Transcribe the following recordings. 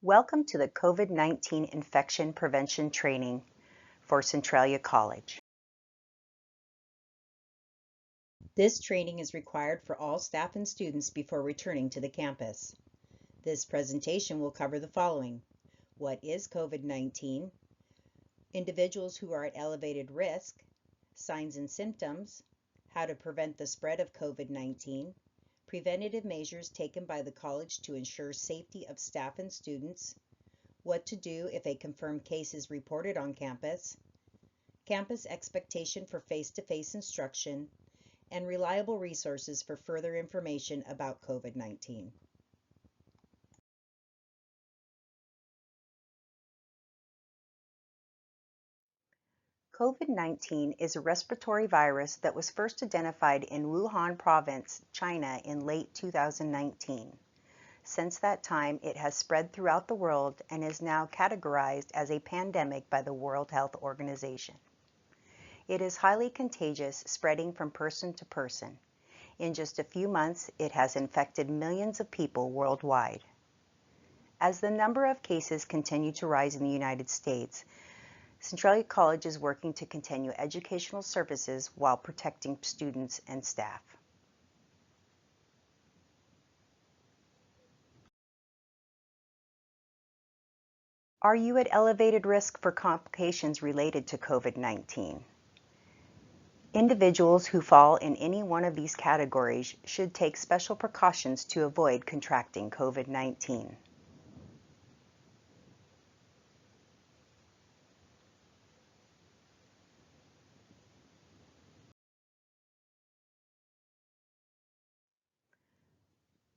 Welcome to the COVID-19 Infection Prevention Training for Centralia College. This training is required for all staff and students before returning to the campus. This presentation will cover the following: what is COVID-19, individuals who are at elevated risk, signs and symptoms, how to prevent the spread of COVID-19, preventative measures taken by the college to ensure safety of staff and students, what to do if a confirmed case is reported on campus, campus expectation for face-to-face instruction, and reliable resources for further information about COVID-19. COVID-19 is a respiratory virus that was first identified in Wuhan province, China in late 2019. Since that time, it has spread throughout the world and is now categorized as a pandemic by the World Health Organization. It is highly contagious, spreading from person to person. In just a few months, it has infected millions of people worldwide. As the number of cases continue to rise in the United States, Centralia College is working to continue educational services while protecting students and staff. Are you at elevated risk for complications related to COVID-19? Individuals who fall in any one of these categories should take special precautions to avoid contracting COVID-19.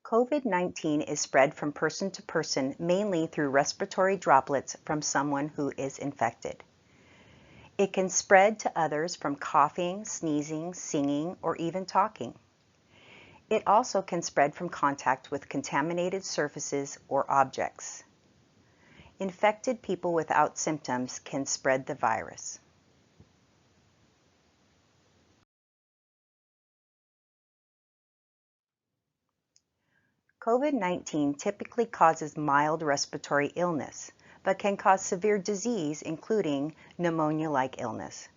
COVID-19 is spread from person to person mainly through respiratory droplets from someone who is infected. It can spread to others from coughing, sneezing, singing, or even talking. It also can spread from contact with contaminated surfaces or objects. Infected people without symptoms can spread the virus. COVID-19 typically causes mild respiratory illness, but can cause severe disease, including pneumonia-like illness.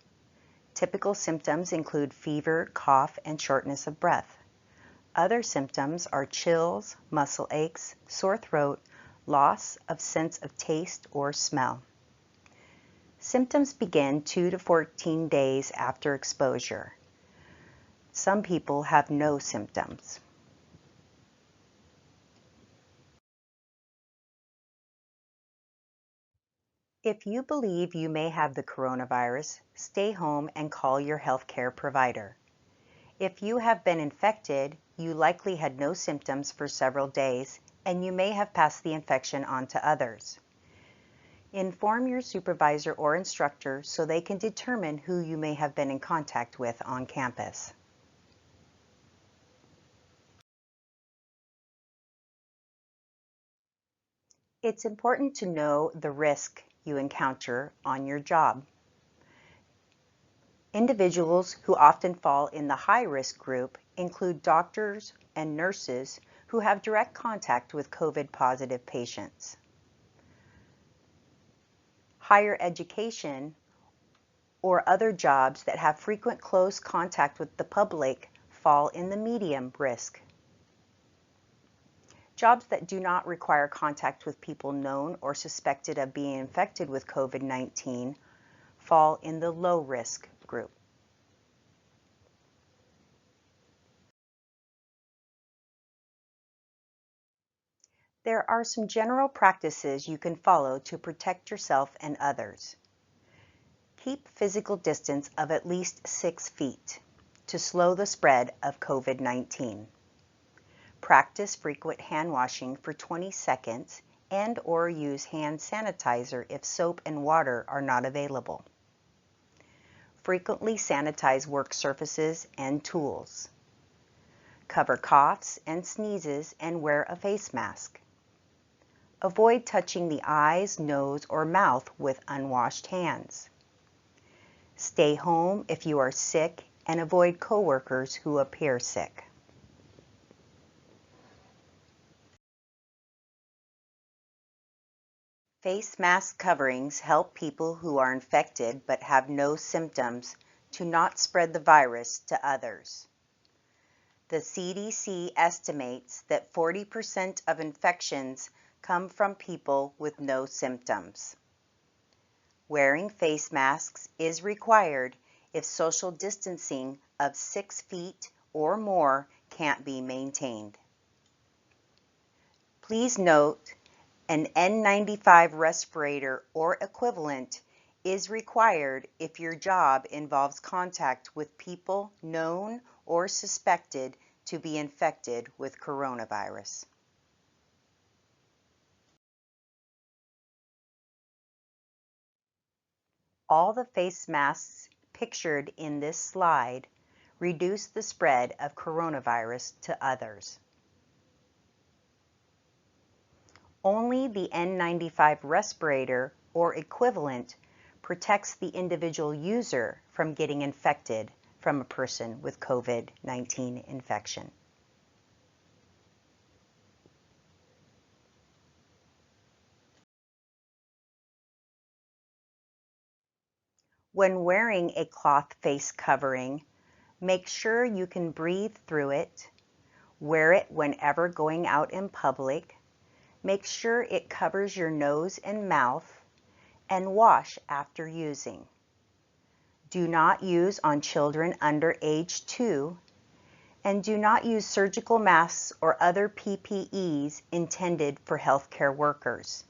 Typical symptoms include fever, cough, and shortness of breath. Other symptoms are chills, muscle aches, sore throat, loss of sense of taste or smell. Symptoms begin 2 to 14 days after exposure. Some people have no symptoms. If you believe you may have the coronavirus, stay home and call your healthcare provider. If you have been infected, you likely had no symptoms for several days, and you may have passed the infection on to others. Inform your supervisor or instructor so they can determine who you may have been in contact with on campus. It's important to know the risk you encounter on your job. Individuals who often fall in the high-risk group include doctors and nurses who have direct contact with COVID-positive patients. Higher education or other jobs that have frequent close contact with the public fall in the medium risk. Jobs that do not require contact with people known or suspected of being infected with COVID-19 fall in the low-risk group. There are some general practices you can follow to protect yourself and others. Keep physical distance of at least 6 feet to slow the spread of COVID-19. Practice frequent hand washing for 20 seconds and/or use hand sanitizer if soap and water are not available. Frequently sanitize work surfaces and tools. Cover coughs and sneezes and wear a face mask. Avoid touching the eyes, nose, or mouth with unwashed hands. Stay home if you are sick and avoid coworkers who appear sick. Face mask coverings help people who are infected but have no symptoms to not spread the virus to others. The CDC estimates that 40% of infections come from people with no symptoms. Wearing face masks is required if social distancing of 6 feet or more can't be maintained. Please note, an N95 respirator or equivalent is required if your job involves contact with people known or suspected to be infected with coronavirus. All the face masks pictured in this slide reduce the spread of coronavirus to others. Only the N95 respirator or equivalent protects the individual user from getting infected from a person with COVID-19 infection. When wearing a cloth face covering, make sure you can breathe through it, wear it whenever going out in public, make sure it covers your nose and mouth, and wash after using. Do not use on children under age 2, and do not use surgical masks or other PPEs intended for healthcare workers.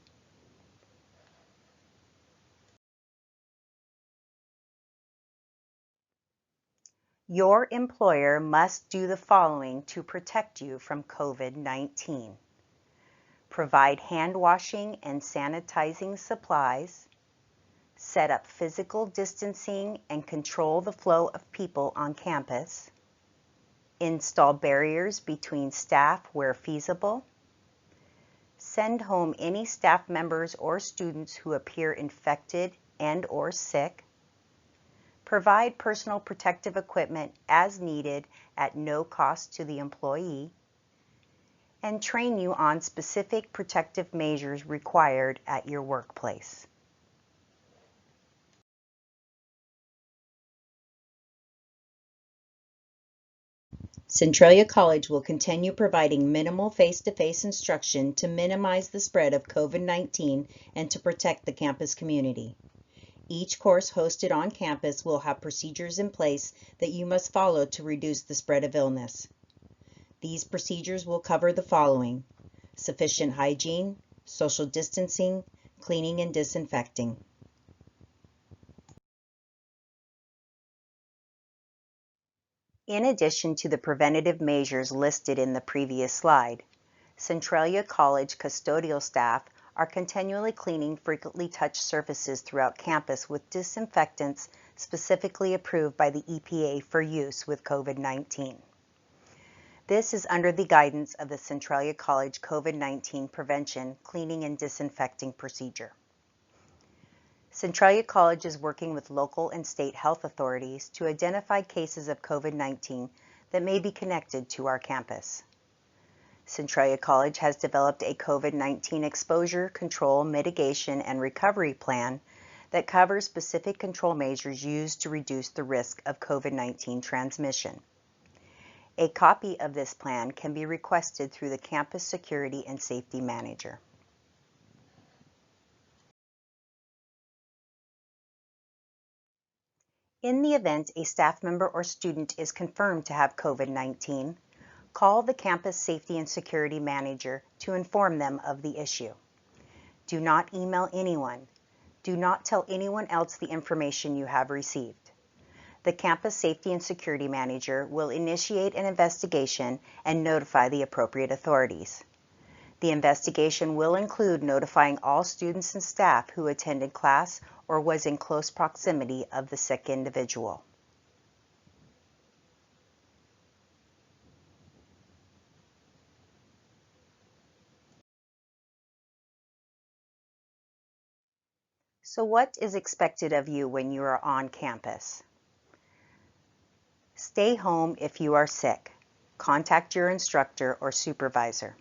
Your employer must do the following to protect you from COVID-19. Provide hand washing and sanitizing supplies, set up physical distancing and control the flow of people on campus, install barriers between staff where feasible, send home any staff members or students who appear infected and/or sick, provide personal protective equipment as needed at no cost to the employee, and train you on specific protective measures required at your workplace. Centralia College will continue providing minimal face-to-face instruction to minimize the spread of COVID-19 and to protect the campus community. Each course hosted on campus will have procedures in place that you must follow to reduce the spread of illness. These procedures will cover the following: sufficient hygiene, social distancing, cleaning and disinfecting. In addition to the preventative measures listed in the previous slide, Centralia College custodial staff are continually cleaning frequently touched surfaces throughout campus with disinfectants specifically approved by the EPA for use with COVID-19. This is under the guidance of the Centralia College COVID-19 Prevention, Cleaning and Disinfecting Procedure. Centralia College is working with local and state health authorities to identify cases of COVID-19 that may be connected to our campus. Centralia College has developed a COVID-19 exposure, control, mitigation, and recovery plan that covers specific control measures used to reduce the risk of COVID-19 transmission. A copy of this plan can be requested through the Campus Security and Safety Manager. In the event a staff member or student is confirmed to have COVID-19, call the Campus Safety and Security Manager to inform them of the issue. Do not email anyone. Do not tell anyone else the information you have received. The Campus Safety and Security Manager will initiate an investigation and notify the appropriate authorities. The investigation will include notifying all students and staff who attended class or was in close proximity of the sick individual. So what is expected of you when you are on campus? Stay home if you are sick. Contact your instructor or supervisor.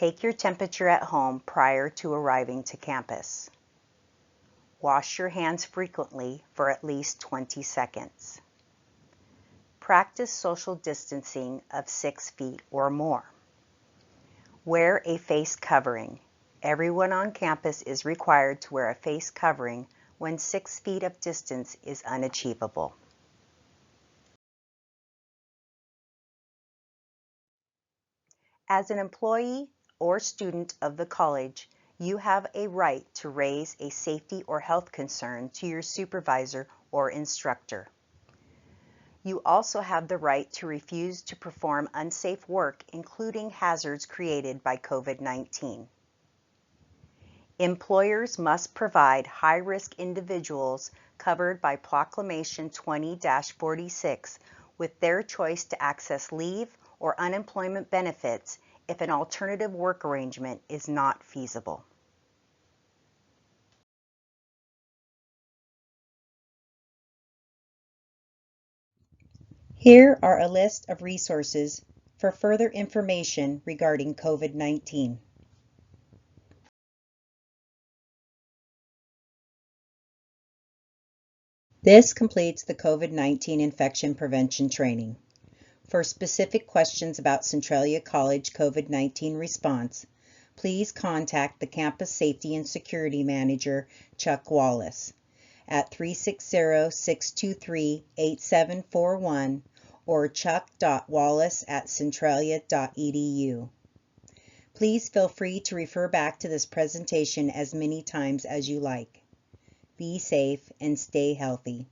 Take your temperature at home prior to arriving to campus. Wash your hands frequently for at least 20 seconds. Practice social distancing of 6 feet or more. Wear a face covering. Everyone on campus is required to wear a face covering when 6 feet of distance is unachievable. As an employee or student of the college, you have a right to raise a safety or health concern to your supervisor or instructor. You also have the right to refuse to perform unsafe work, including hazards created by COVID-19. Employers must provide high-risk individuals covered by Proclamation 20-46 with their choice to access leave or unemployment benefits if an alternative work arrangement is not feasible. Here are a list of resources for further information regarding COVID-19. This completes the COVID-19 infection prevention training. For specific questions about Centralia College COVID-19 response, please contact the Campus Safety and Security Manager, Chuck Wallace, at 360-623-8741 or chuck.wallace@centralia.edu. Please feel free to refer back to this presentation as many times as you like. Be safe and stay healthy.